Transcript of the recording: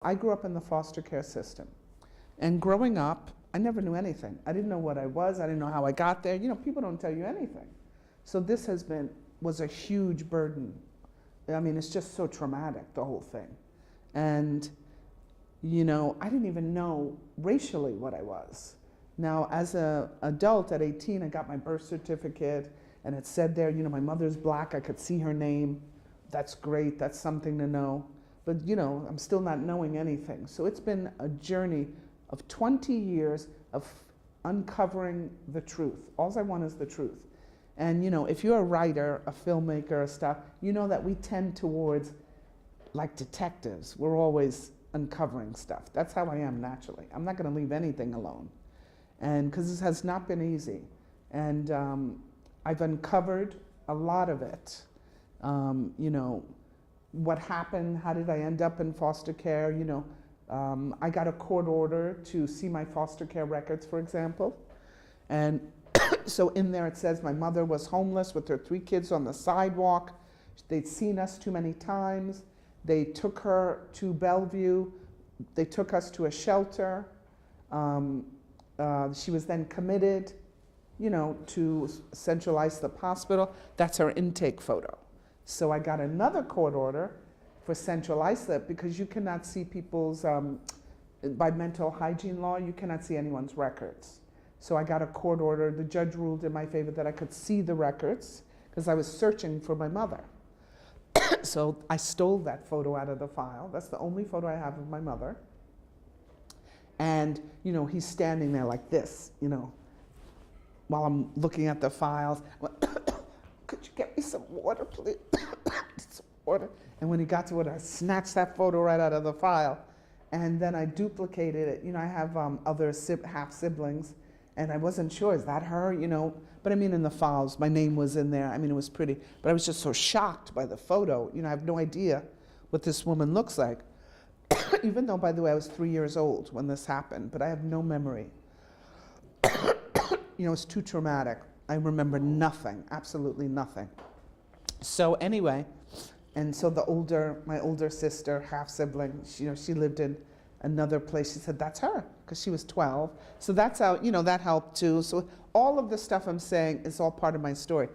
I grew up in the foster care system. And growing up, I never knew anything. I didn't know what I was. I didn't know how I got there. You know, people don't tell you anything. So this was a huge burden. I mean, it's just so traumatic, the whole thing. And, you know, I didn't even know racially what I was. Now, as an adult at 18, I got my birth certificate, and it said there, you know, my mother's black. I could see her name. That's great. That's something to know. But, you know, I'm still not knowing anything. So it's been a journey of 20 years of uncovering the truth. All I want is the truth. And, you know, if you're a writer, a filmmaker, stuff, you know that we tend towards, like detectives. We're always uncovering stuff. That's how I am naturally. I'm not going to leave anything alone. And because this has not been easy. And I've uncovered a lot of it. You know, what happened, how did I end up in foster care, you know. I got a court order to see my foster care records, for example. And so in there it says my mother was homeless with her 3 kids on the sidewalk. They'd seen us too many times. They took her to Bellevue. They took us to a shelter. She was then committed, you know, to Central Islip Hospital. That's her intake photo. So I got another court order for Central Islip because you cannot see people's, by mental hygiene law, you cannot see anyone's records. So I got a court order. The judge ruled in my favor that I could see the records because I was searching for my mother. So I stole that photo out of the file. That's the only photo I have of my mother. And, you know, he's standing there like this, you know, while I'm looking at the files. Could you get me some water, please? Some water. And when he got to it, I snatched that photo right out of the file. And then I duplicated it. You know, I have other half-siblings, and I wasn't sure, is that her, you know? But I mean, in the files, my name was in there. I mean, it was pretty. But I was just so shocked by the photo. You know, I have no idea what this woman looks like. Even though, by the way, I was 3 years old when this happened, but I have no memory. You know, it's too traumatic. I remember nothing, absolutely nothing. So anyway, and so my older sister, half-sibling, you know, she lived in another place. She said, that's her, because she was 12. So that's how, you know, that helped too. So all of the stuff I'm saying is all part of my story.